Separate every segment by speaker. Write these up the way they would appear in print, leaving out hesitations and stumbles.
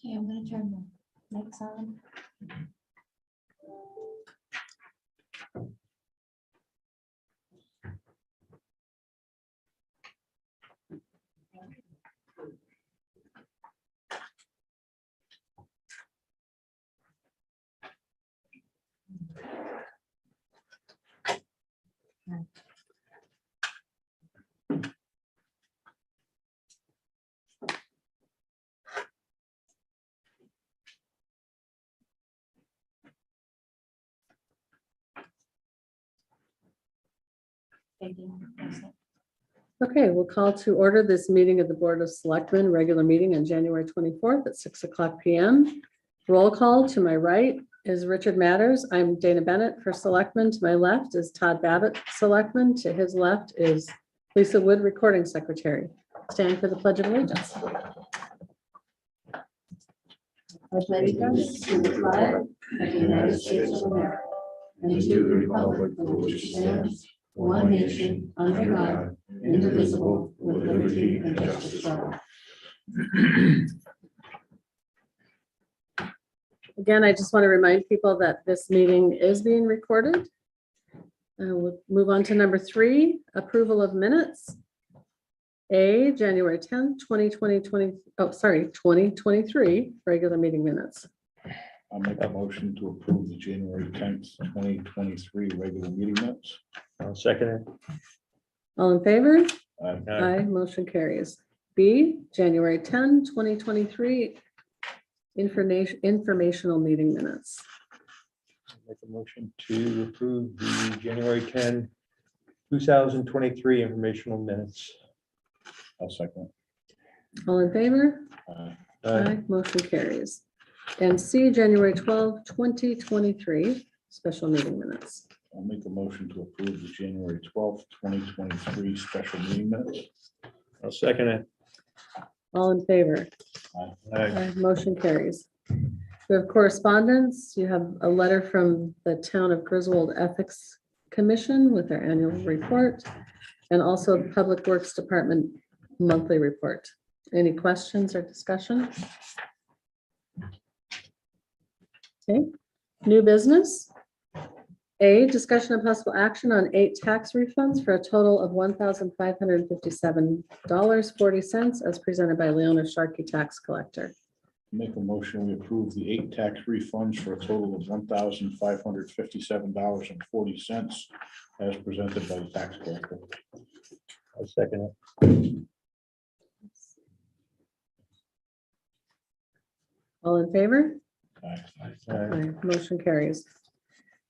Speaker 1: Okay, I'm gonna turn the lights on.
Speaker 2: Okay, we'll call to order this meeting of the Board of Selectmen, regular meeting on January 24th at 6:00 PM. Roll call to my right is Richard Matters. I'm Dana Bennett for Selectmen. To my left is Todd Babbitt, Selectman. To his left is Lisa Wood, Recording Secretary. Stand for the Pledge of Allegiance. I pledge allegiance to the flag of the United States of America and to the republic for which it stands, one nation, under God, indivisible, with liberty and justice for all. Again, I just want to remind people that this meeting is being recorded. We'll move on to number 3, approval of minutes. A, January 10th, 2023, regular meeting minutes.
Speaker 3: I'll make a motion to approve the January 10th, 2023 regular meeting minutes.
Speaker 4: I'll second it.
Speaker 2: All in favor?
Speaker 3: Aye.
Speaker 2: Aye, motion carries. B, January 10, 2023, informational meeting minutes.
Speaker 4: Make a motion to approve the January 10, 2023 informational minutes.
Speaker 3: I'll second.
Speaker 2: All in favor?
Speaker 3: Aye.
Speaker 2: Aye, motion carries. And C, January 12, 2023, special meeting minutes.
Speaker 3: I'll make a motion to approve the January 12th, 2023 special meeting minutes.
Speaker 4: I'll second it.
Speaker 2: All in favor?
Speaker 4: Aye.
Speaker 2: Aye, motion carries. We have correspondence. You have a letter from the Town of Griswold Ethics Commission with their annual report, and also the Public Works Department monthly report. Any questions or discussion? Okay, new business. A, discussion of possible action on 8 tax refunds for a total of $1,557.40 as presented by Leona Sharkey, tax collector.
Speaker 3: Make a motion, we approve the 8 tax refunds for a total of $1,557.40 as presented by the tax collector.
Speaker 4: I'll second it.
Speaker 2: All in favor?
Speaker 3: Aye.
Speaker 2: Aye, motion carries.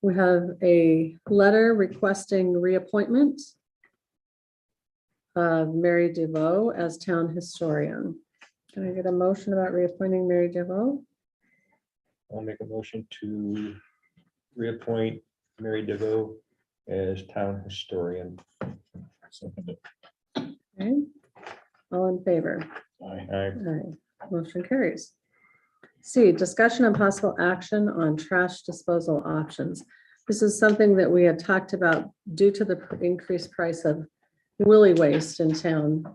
Speaker 2: We have a letter requesting reappointment of Mary DeVoe as town historian. Can I get a motion about reappointing Mary DeVoe?
Speaker 4: I'll make a motion to reappoint Mary DeVoe as town historian.
Speaker 3: Second it.
Speaker 2: Okay. All in favor?
Speaker 3: Aye.
Speaker 4: Aye.
Speaker 2: Aye, motion carries. C, discussion and possible action on trash disposal options. This is something that we had talked about due to the increased price of woolly waste in town.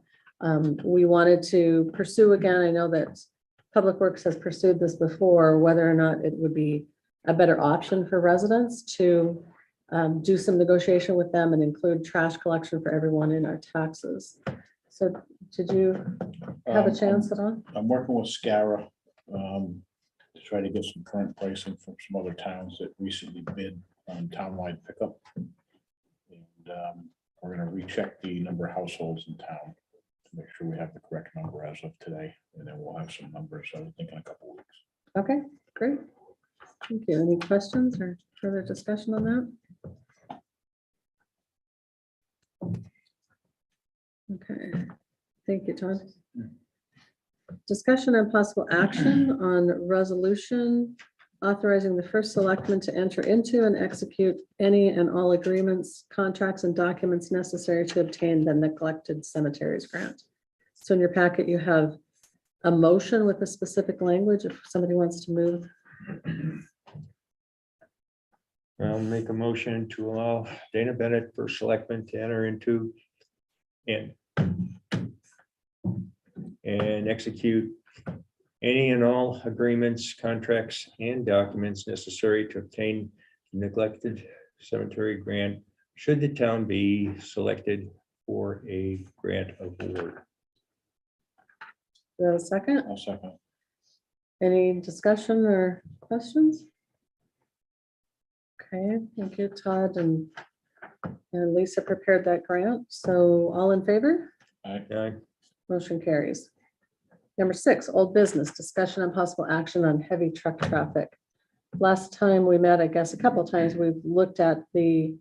Speaker 2: We wanted to pursue again, I know that Public Works has pursued this before, whether or not it would be a better option for residents to do some negotiation with them and include trash collection for everyone in our taxes. So did you have a chance at all?
Speaker 3: I'm working with SCARA to try to get some current pricing from some other towns that recently bid on townwide pickup. And we're gonna recheck the number of households in town to make sure we have the correct number as of today, and then we'll have some numbers, I think, in a couple of weeks.
Speaker 2: Okay, great. Thank you. Any questions or further discussion on that? Okay, thank you, Todd. Discussion and possible action on resolution authorizing the first selectman to enter into and execute any and all agreements, contracts, and documents necessary to obtain the neglected cemeteries grant. So in your packet, you have a motion with a specific language if somebody wants to move.
Speaker 4: I'll make a motion to allow Dana Bennett for selectmen to enter into and execute any and all agreements, contracts, and documents necessary to obtain neglected cemetery grant should the town be selected for a grant award.
Speaker 2: Do you have a second?
Speaker 3: I'll second.
Speaker 2: Any discussion or questions? Okay, thank you, Todd, and Lisa prepared that grant. So all in favor?
Speaker 4: Aye.
Speaker 2: Motion carries. Number 6, old business, discussion and possible action on heavy truck traffic. Last time we met, I guess a couple of times, we've looked at the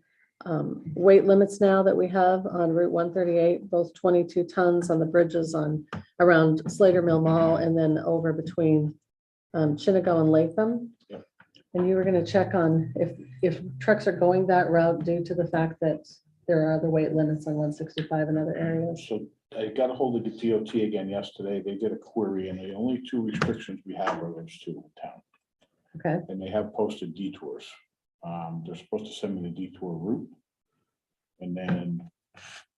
Speaker 2: weight limits now that we have on Route 138, both 22 tons on the bridges on around Slater Mill Mall and then over between Chinago and Latham.
Speaker 3: Yep.
Speaker 2: And you were going to check on if trucks are going that route due to the fact that there are other weight limits on 165 in other areas.
Speaker 3: So I got a hold of the DOT again yesterday. They did a query and the only 2 restrictions we have are those 2 in town.
Speaker 2: Okay,
Speaker 3: And they have posted detours. They're supposed to send me the detour route. And then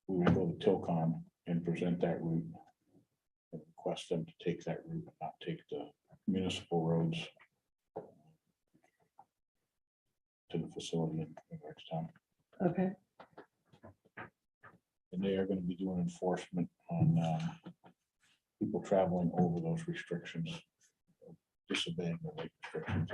Speaker 3: we will go to Tilcon and present that route. And request them to take that route, not take the municipal roads to the facility in Rextown.
Speaker 2: okay,
Speaker 3: And they are going to be doing enforcement on people traveling over those restrictions, disobeying the weight restrictions.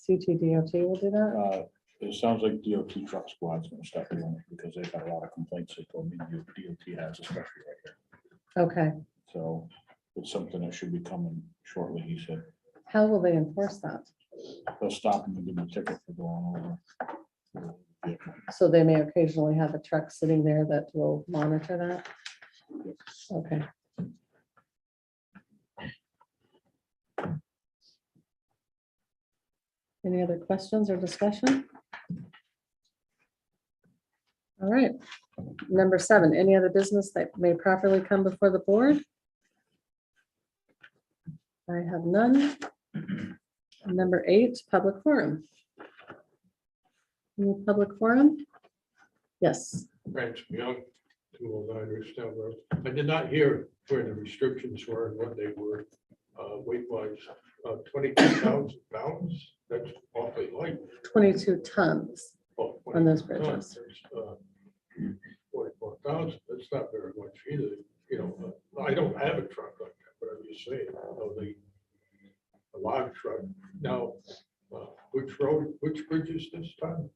Speaker 2: CTDOT will do that.
Speaker 3: It sounds like DOT truck squad's going to start doing it because they've got a lot of complaints they told me DOT has, especially right here.
Speaker 2: Okay,
Speaker 3: So it's something that should be coming shortly, he said.
Speaker 2: how will they enforce that?
Speaker 3: They'll stop them and give them a ticket for going over.
Speaker 2: So they may occasionally have a truck sitting there that will monitor that? Okay. Any other questions or discussion? All right. Number 7, any other business that may properly come before the board? I have none. Number 8, public forum. Any public forum? Yes.
Speaker 5: Branch Young, 209 Ridgetown Road. I did not hear where the restrictions were and what they were, weight wise, 22,000 pounds. That's awfully light.
Speaker 2: 22 tons.
Speaker 5: Oh,
Speaker 2: On those
Speaker 5: 22 tons.
Speaker 2: bridges.
Speaker 5: 44,000, that's not very much either. You know, I don't have a truck like that, but I'm just saying, a large truck. Now, which road, which bridge is this time?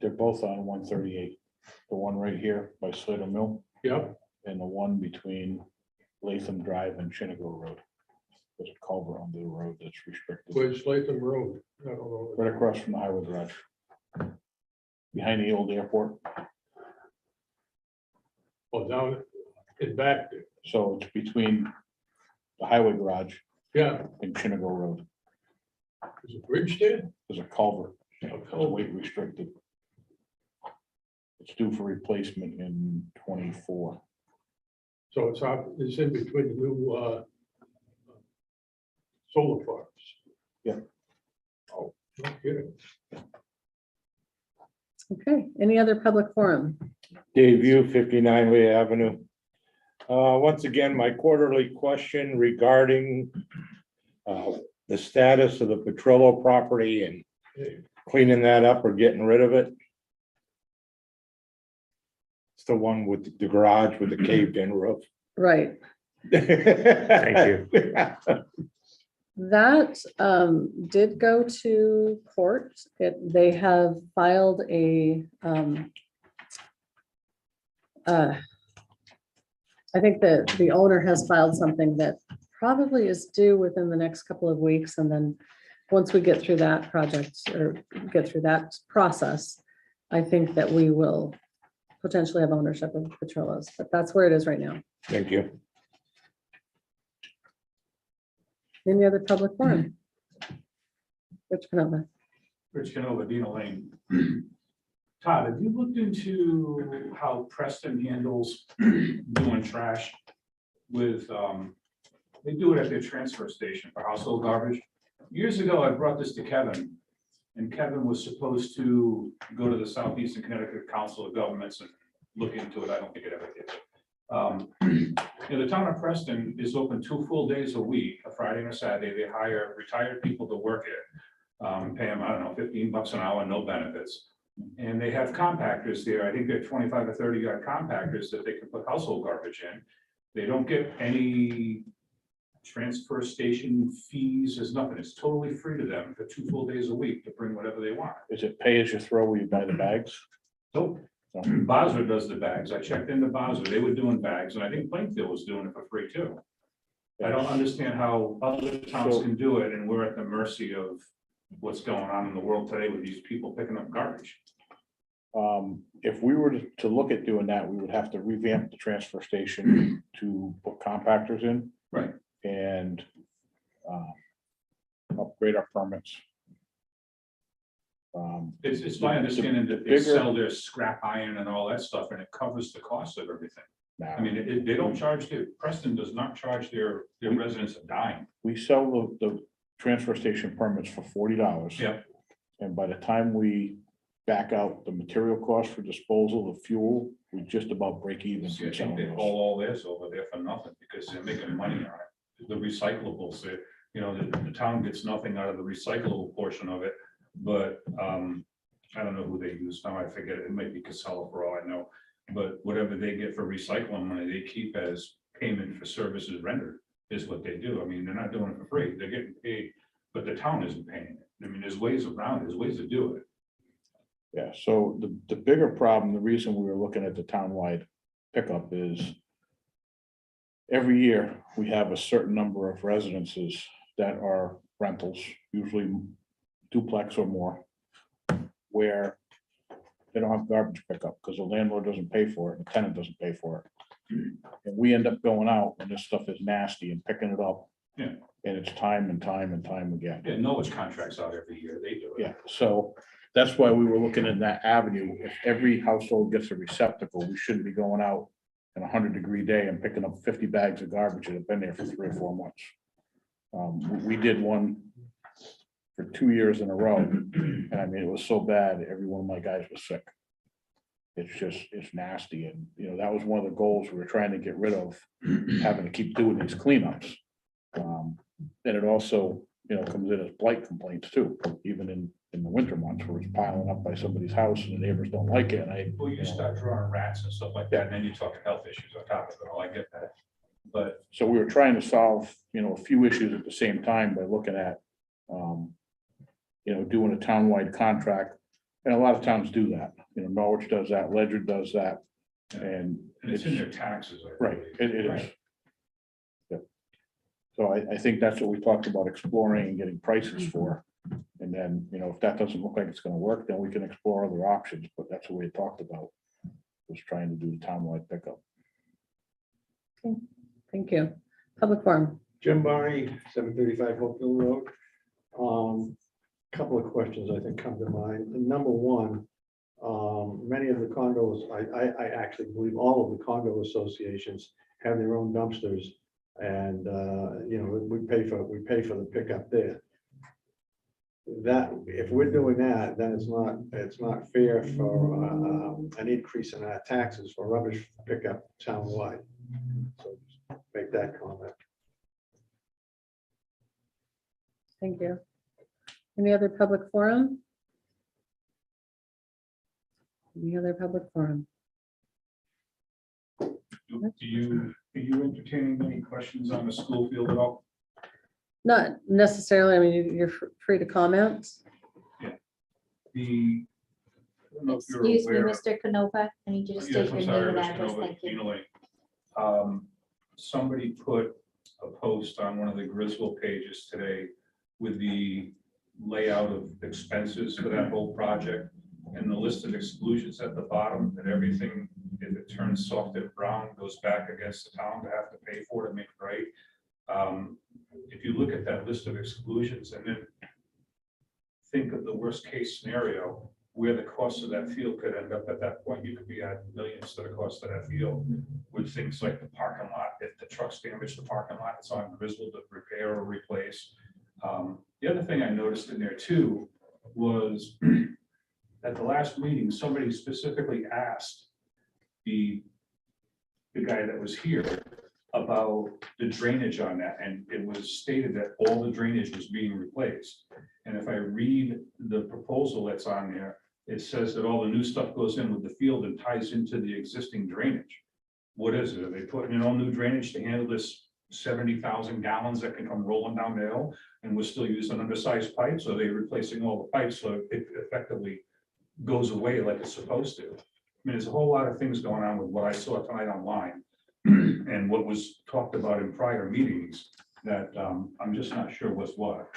Speaker 3: They're both on 138. The one right here by Slater Mill
Speaker 5: Yep.
Speaker 3: and the one between Latham Drive and Chinago Road. There's a culvert on the road that's restricted.
Speaker 5: Where's Latham Road? I don't know.
Speaker 3: Right across from the highway garage. Behind the old airport.
Speaker 5: Oh, down and back there.
Speaker 3: So it's between the highway garage
Speaker 5: Yeah,
Speaker 3: and Chinago Road.
Speaker 5: there's a bridge there.
Speaker 3: There's a culvert.
Speaker 5: A
Speaker 3: It's
Speaker 5: culvert.
Speaker 3: weight restricted. It's due for replacement in 24.
Speaker 5: So it's in between the new solar farms.
Speaker 3: Yeah.
Speaker 5: Oh, no kidding.
Speaker 2: Okay, any other public forum?
Speaker 6: Dave View, 59 Lee Avenue. Once again, my quarterly question regarding the status of the Petrillo property and cleaning that up or getting rid of it. It's the one with the garage with the caved in roof.
Speaker 2: Right,
Speaker 4: Thank you.
Speaker 2: that did go to court. They have filed a I think that the owner has filed something that probably is due within the next couple of weeks. And then once we get through that project or get through that process, I think that we will potentially have ownership of Petrillo's, but that's where it is right now.
Speaker 6: Thank you.
Speaker 2: Any other public forum? Rich Canova.
Speaker 7: Rich Canova, Dina Lane. Todd, have you looked into how Preston handles doing trash with, they do it at their transfer station for household garbage? Years ago, I brought this to Kevin, and Kevin was supposed to go to the Southeastern Connecticut Council of Governments and look into it. I don't think it ever did. The town of Preston is open 2 full days a week, a Friday and a Saturday. They hire retired people to work it. Pay them, I don't know, $15 an hour, no benefits. And they have compactors there. I think they're 25 or 30 yard compactors that they can put household garbage in. They don't get any transfer station fees. There's nothing. It's totally free to them for 2 full days a week to bring whatever they want.
Speaker 3: Is it pay as you throw where you buy the bags?
Speaker 7: So Bosworth does the bags. I checked into Bosworth. They were doing bags, and I think Plainfield was doing it for free too. I don't understand how other towns can do it, and we're at the mercy of what's going on in the world today with these people picking up garbage.
Speaker 3: If we were to look at doing that, we would have to revamp the transfer station to put compactors in.
Speaker 7: Right.
Speaker 3: And upgrade our permits.
Speaker 7: It's my understanding that they sell their scrap iron and all that stuff, and it covers the cost of everything.
Speaker 3: Now,
Speaker 7: I mean, they don't charge Preston does not charge their residents a dime.
Speaker 3: we sell the transfer station permits for $40.
Speaker 7: Yep.
Speaker 3: And by the time we back out the material cost for disposal of fuel, we just about break even.
Speaker 7: See, I
Speaker 3: from
Speaker 7: think
Speaker 3: selling
Speaker 7: they
Speaker 3: those.
Speaker 7: haul all this over there for nothing because they're making money on it. The recyclables, the town gets nothing out of the recyclable portion of it, but I don't know who they use now. I forget. It might be Casella for all I know. But whatever they get for recycling money, they keep as payment for services rendered is what they do. I mean, they're not doing it for free. They're getting paid, but the town isn't paying it. I mean, there's ways around, there's ways to do it.
Speaker 3: Yeah, so the bigger problem, the reason we were looking at the townwide pickup is every year we have a certain number of residences that are rentals, usually duplex or more, where they don't have garbage pickup because the landlord doesn't pay for it, and the tenant doesn't pay for it. And we end up going out and this stuff is nasty and picking it up.
Speaker 7: Yeah.
Speaker 3: And it's time and time and time again.
Speaker 7: Yeah, Norwich contracts out every year. They do it.
Speaker 3: Yeah, so that's why we were looking in that avenue. If every household gets a receptacle, we shouldn't be going out in a 100-degree day and picking up 50 bags of garbage that have been there for 3 or 4 months. We did one for 2 years in a row, and I mean, it was so bad, every one of my guys was sick. It's nasty, and that was one of the goals we were trying to get rid of, having to keep doing these cleanups. And it also, comes in as blight complaints too, even in the winter months where it's piling up by somebody's house and the neighbors don't like it, and
Speaker 7: Well, you start drawing rats and stuff like that, and then you talk health issues on top of it all. I get that. But
Speaker 3: so we were trying to solve, a few issues at the same time by looking at, doing a townwide contract. And a lot of towns do that. Norwich does that, Ledger does that. And
Speaker 7: it's in their taxes. I
Speaker 3: right,
Speaker 7: believe.
Speaker 3: it is.
Speaker 7: Right.
Speaker 3: Yep. So I think that's what we talked about, exploring and getting prices for. And then, if that doesn't look like it's gonna work, then we can explore other options, but that's what we talked about. Was trying to do the townwide pickup.
Speaker 2: Thank you. Public forum.
Speaker 8: Jim Barney, 735 Hopeville Road. Couple of questions I think come to mind. Number one, many of the condos, I actually believe all of the condo associations have their own dumpsters. And, we pay for the pickup there. That, if we're doing that, then it's not fair for an increase in our taxes for rubbish pickup townwide. So just make that comment.
Speaker 2: Thank you. Any other public forum? Any other public forum?
Speaker 7: Are you entertaining any questions on the school field at all?
Speaker 2: Not necessarily. I mean, you're free to comment.
Speaker 7: I don't know if you're
Speaker 1: Excuse me,
Speaker 7: aware-
Speaker 1: Mr. Canova, I need you to
Speaker 7: Yes,
Speaker 1: state
Speaker 7: I'm
Speaker 1: your
Speaker 7: sorry,
Speaker 1: name and
Speaker 7: Mr.
Speaker 1: address,
Speaker 7: Canova,
Speaker 1: thank you.
Speaker 7: Dina Lane. Somebody put a post on one of the Griswold pages today with the layout of expenses for that whole project and the list of exclusions at the bottom, that everything, if it turns soft and brown, goes back against the town to have to pay for to make it right. If you look at that list of exclusions and then think of the worst case scenario, where the cost of that field could end up at that point, you could be at millions to the cost of that field with things like the parking lot. If the trucks damage the parking lot, it's on Griswold to repair or replace. The other thing I noticed in there too was at the last meeting, somebody specifically asked the the guy that was here about the drainage on that, and it was stated that all the drainage was being replaced. And if I read the proposal that's on there, it says that all the new stuff goes in with the field and ties into the existing drainage. What is it? Are they putting in all new drainage to handle this 70,000 gallons that can come rolling down the hill? And we're still using undersized pipes? Or are they replacing all the pipes so it effectively goes away like it's supposed to? I mean, there's a whole lot of things going on with what I saw tonight online and what was talked about in prior meetings that I'm just not sure what's what.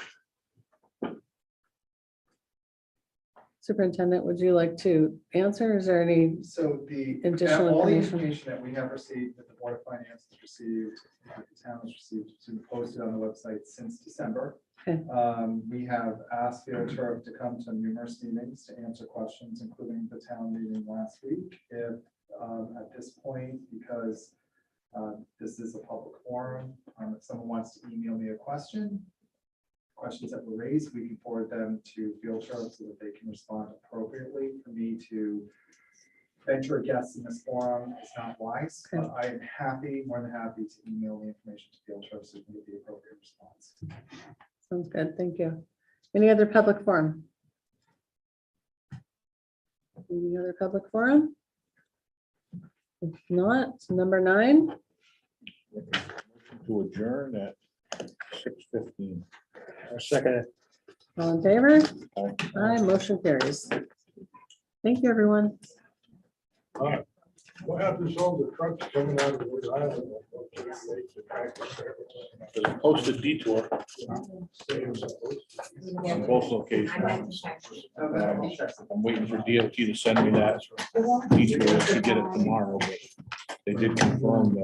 Speaker 2: Superintendent, would you like to answer? Is there any
Speaker 9: So the,
Speaker 2: additional
Speaker 9: all the
Speaker 2: information?
Speaker 9: information that we have received, that the Board of Finance has received, that the town has received, has been posted on the website since December.
Speaker 2: Okay.
Speaker 9: We have asked Field Turf to come to numerous meetings to answer questions, including the town meeting last week. If at this point, because this is a public forum, if someone wants to email me a questions that were raised, we can forward them to Field Turf so that they can respond appropriately. For me to venture a guess in this forum is not wise, but I am happy, more than happy to email the information to Field Turf so we can get the appropriate response.
Speaker 2: Sounds good, thank you. Any other public forum? Any other public forum? If not, number 9.
Speaker 3: To adjourn at 6:15.
Speaker 4: Second it.
Speaker 2: All in favor?
Speaker 3: Aye.
Speaker 2: Aye, motion carries. Thank you, everyone.
Speaker 5: What happens to all the trucks coming out of Wood Island?
Speaker 3: There's a posted detour on both locations. I'm waiting for DOT to send me that detour to get it tomorrow, but they did confirm that